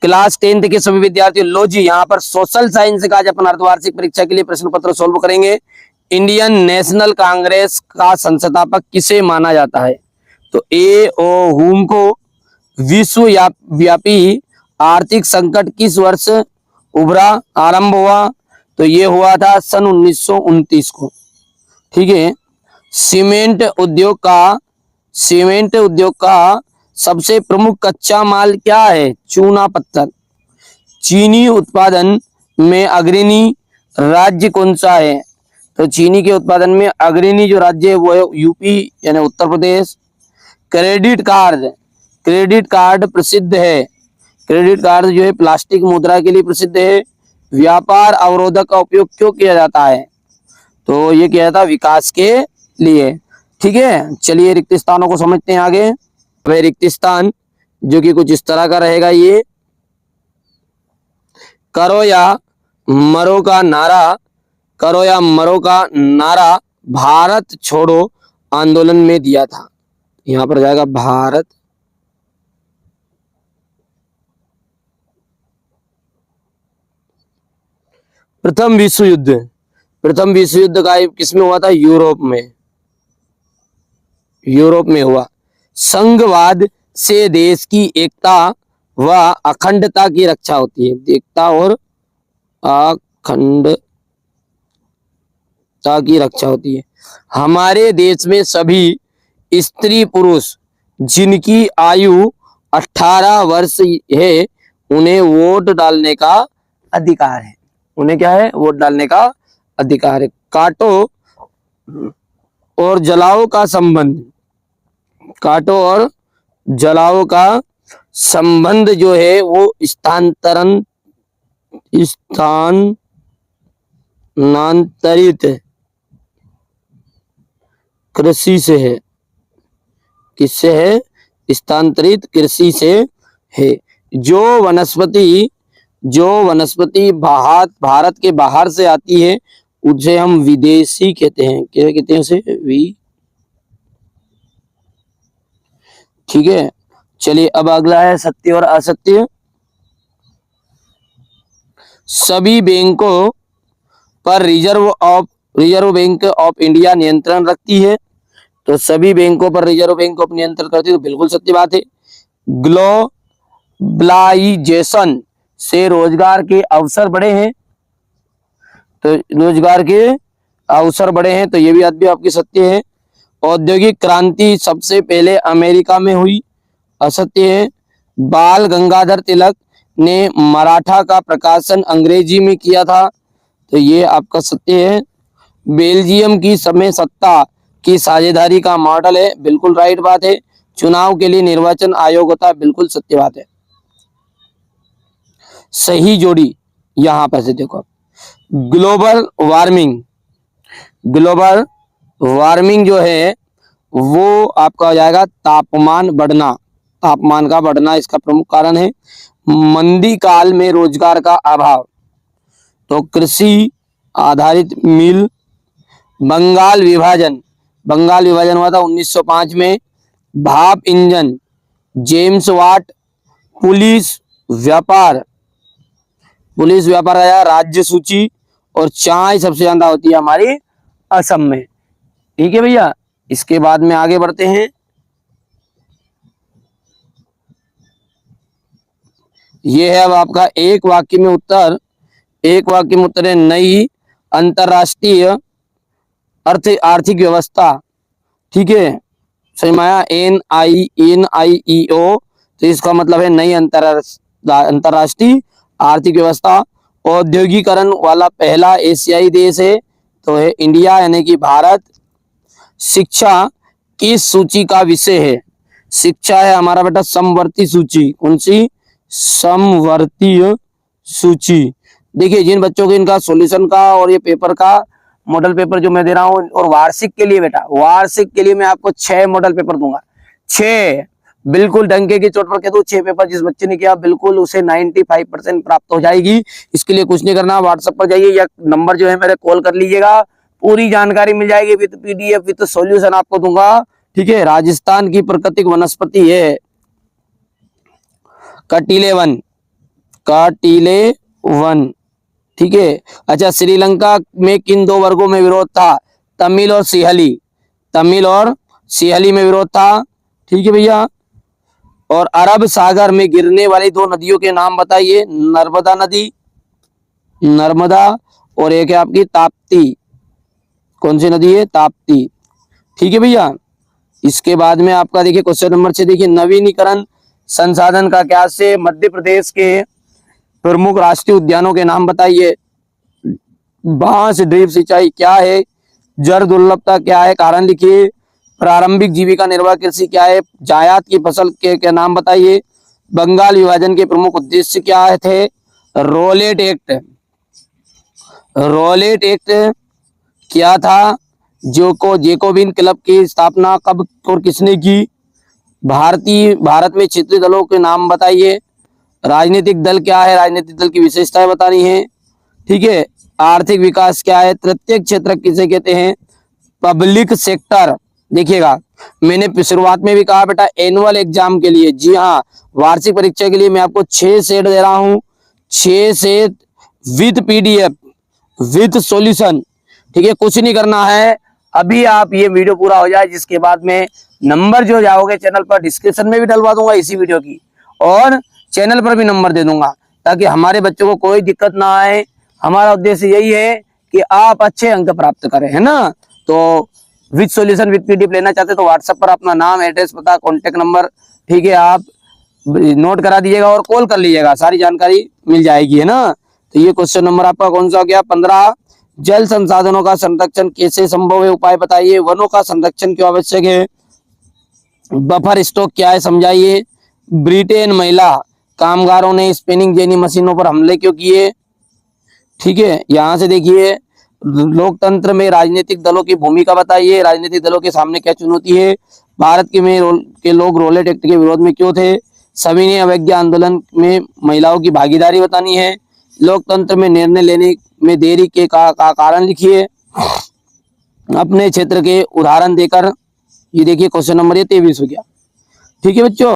Class 10th के सभी विद्यार्थियों, लो जी यहाँ पर सोशल साइंस का आज अपन अर्धवार्षिक परीक्षा के लिए प्रश्न पत्र सोल्व करेंगे। इंडियन नेशनल कांग्रेस का संस्थापक किसे माना जाता है? तो ए ओ हुम को विश्व व्यापी आर्थिक संकट किस वर्ष उभरा आरंभ हुआ? तो ये हुआ था सन 1929 को। ठीक है। सीमेंट उद्योग का सबसे प्रमुख कच्चा माल क्या है? चूना पत्थर। चीनी उत्पादन में अग्रणी राज्य कौन सा है? तो चीनी के उत्पादन में अग्रणी जो राज्य है वो है यूपी यानी उत्तर प्रदेश। क्रेडिट कार्ड प्रसिद्ध है। क्रेडिट कार्ड जो है प्लास्टिक मुद्रा के लिए प्रसिद्ध है। व्यापार अवरोधक का उपयोग क्यों किया जाता है? तो ये किया जाता है विकास के लिए। ठीक है, चलिए रिक्त स्थानों को समझते हैं आगे। वह रिक्त स्थान जो कि कुछ इस तरह का रहेगा, ये करो या मरो का नारा भारत छोड़ो आंदोलन में दिया था। यहां पर जाएगा भारत प्रथम विश्व युद्ध का किसमें हुआ था? यूरोप में हुआ। संघवाद से देश की एकता व अखंडता की रक्षा होती है। एकता और अखंडता की रक्षा होती है। हमारे देश में सभी स्त्री पुरुष जिनकी आयु 18 वर्ष है उन्हें वोट डालने का अधिकार है। उन्हें क्या है? वोट डालने का अधिकार है। काटो और जलाओ का संबंध जो है वो स्थानांतरित कृषि से है। किससे है? स्थानांतरित कृषि से है। जो वनस्पति भारत के बाहर से आती है उसे हम विदेशी कहते हैं। क्या कहते हैं उसे? ठीक है, चलिए अब अगला है सत्य और असत्य। सभी बैंकों पर रिजर्व बैंक ऑफ इंडिया नियंत्रण रखती है। तो सभी बैंकों पर रिजर्व बैंक ऑफ नियंत्रण करती है, तो बिल्कुल सत्य बात है। ग्लोबलाइजेशन से रोजगार के अवसर बढ़े हैं। तो रोजगार के अवसर बढ़े हैं, तो ये भी बात भी आपकी सत्य है। औद्योगिक क्रांति सबसे पहले अमेरिका में हुई। असत्य है। बाल गंगाधर तिलक ने मराठा का प्रकाशन अंग्रेजी में किया था। तो ये आपका सत्य है। बेल्जियम की समय सत्ता की साझेदारी का मॉडल है। बिल्कुल राइट बात है। चुनाव के लिए निर्वाचन आयोग होता है। बिल्कुल सत्य बात है। सही जोड़ी यहां पर से देखो। ग्लोबल वार्मिंग जो है वो आपका हो जाएगा तापमान का बढ़ना इसका प्रमुख कारण है। मंदी काल में रोजगार का अभाव, तो कृषि आधारित मिल। बंगाल विभाजन हुआ था 1905 में। भाप इंजन, जेम्स वाट। पुलिस व्यापार आया। राज्य सूची और चाय सबसे ज्यादा होती है हमारी असम में। ठीक है भैया, इसके बाद में आगे बढ़ते हैं। ये है अब आपका एक वाक्य में उत्तर है। नई अंतरराष्ट्रीय आर्थिक व्यवस्था। ठीक है, सही माया NIEO। तो इसका मतलब है नई अंतरराष्ट्रीय आर्थिक व्यवस्था। औद्योगिकरण वाला पहला एशियाई देश है तो है इंडिया यानी कि भारत। शिक्षा किस सूची का विषय है? शिक्षा है हमारा बेटा समवर्ती सूची। कौन सी? समवर्तीय सूची। देखिए जिन बच्चों को इनका सॉल्यूशन का और ये पेपर का मॉडल पेपर जो मैं दे रहा हूँ, और वार्षिक के लिए बेटा, वार्षिक के लिए मैं आपको 6 मॉडल पेपर दूंगा। 6 बिल्कुल डंके की चोट पर कह दो, 6 पेपर जिस बच्चे ने किया बिल्कुल उसे 95% प्राप्त हो जाएगी। इसके लिए कुछ नहीं करना, व्हाट्सएप पर जाइए या नंबर जो है मेरे कॉल कर लीजिएगा, पूरी जानकारी मिल जाएगी विद PDF विद सॉल्यूशन आपको दूंगा। ठीक है, राजस्थान की प्राकृतिक वनस्पति है कटिले वन। काटिले वन। ठीक है। अच्छा, श्रीलंका में किन दो वर्गों में विरोध था? तमिल और सिहली। तमिल और सिहली में विरोध था। ठीक है भैया। और अरब सागर में गिरने वाली दो नदियों के नाम बताइए। नर्मदा नदी, नर्मदा, और एक है आपकी ताप्ती। कौन सी नदी है? ताप्ती। ठीक है भैया। इसके बाद में आपका देखिए क्वेश्चन नंबर 6 देखिए, नवीनीकरण संसाधन का क्या से मध्य प्रदेश के प्रमुख राष्ट्रीय उद्यानों के नाम बताइए। बांस ड्रिप सिंचाई क्या है? जड़ दुर्लभता क्या है? कारण लिखिए। प्रारंभिक जीविका निर्वाह कृषि क्या है? जायद की फसल के नाम बताइए। बंगाल विभाजन के प्रमुख उद्देश्य क्या थे? Roulette act. रोलेट एक्ट क्या था? जेकोबिन क्लब की स्थापना कब और किसने की? भारत में क्षेत्रीय दलों के नाम बताइए। राजनीतिक दल क्या है? राजनीतिक दल की विशेषताएं बतानी है। ठीक है। आर्थिक विकास क्या है? तृतीयक क्षेत्र किसे कहते हैं? Public sector. देखिएगा, मैंने शुरुआत में भी कहा बेटा, एनुअल एग्जाम के लिए, जी हाँ, वार्षिक परीक्षा के लिए मैं आपको 6 सेट दे रहा हूं। 6 set with PDF, with solution. ठीक है। कुछ नहीं करना है, अभी आप ये वीडियो पूरा हो जाए, जिसके बाद में नंबर जो जाओगे चैनल पर डिस्क्रिप्शन में भी डलवा दूंगा इसी वीडियो की, और चैनल पर भी नंबर दे दूंगा, ताकि हमारे बच्चों को कोई दिक्कत ना आए। हमारा उद्देश्य यही है कि आप अच्छे अंक प्राप्त करें, है ना। तो विद सॉल्यूशन विद पीडीएफ लेना चाहते तो व्हाट्सएप पर अपना नाम, एड्रेस, पता, कॉन्टेक्ट नंबर, ठीक है, आप नोट करा दीजिएगा और कॉल कर लीजिएगा, सारी जानकारी मिल जाएगी, है ना। तो ये क्वेश्चन नंबर आपका कौन सा हो गया? 15। जल संसाधनों का संरक्षण कैसे संभव है? उपाय बताइए। वनों का संरक्षण क्यों आवश्यक है? बफर स्टॉक क्या है? समझाइए। ब्रिटेन महिला कामगारों ने स्पिनिंग जेनी मशीनों पर हमले क्यों किए? ठीक है। यहां से देखिए, लोकतंत्र में राजनीतिक दलों की भूमिका बताइए। राजनीतिक दलों के सामने क्या चुनौती है? भारत के लोग रोलेट एक्ट के विरोध में क्यों थे? सविनय अवज्ञा आंदोलन में महिलाओं की भागीदारी बतानी है। लोकतंत्र में निर्णय लेने में देरी के का कारण लिखिए। अपने क्षेत्र के उदाहरण देकर, ये देखिए क्वेश्चन नंबर 23 हो गया। ठीक है बच्चों।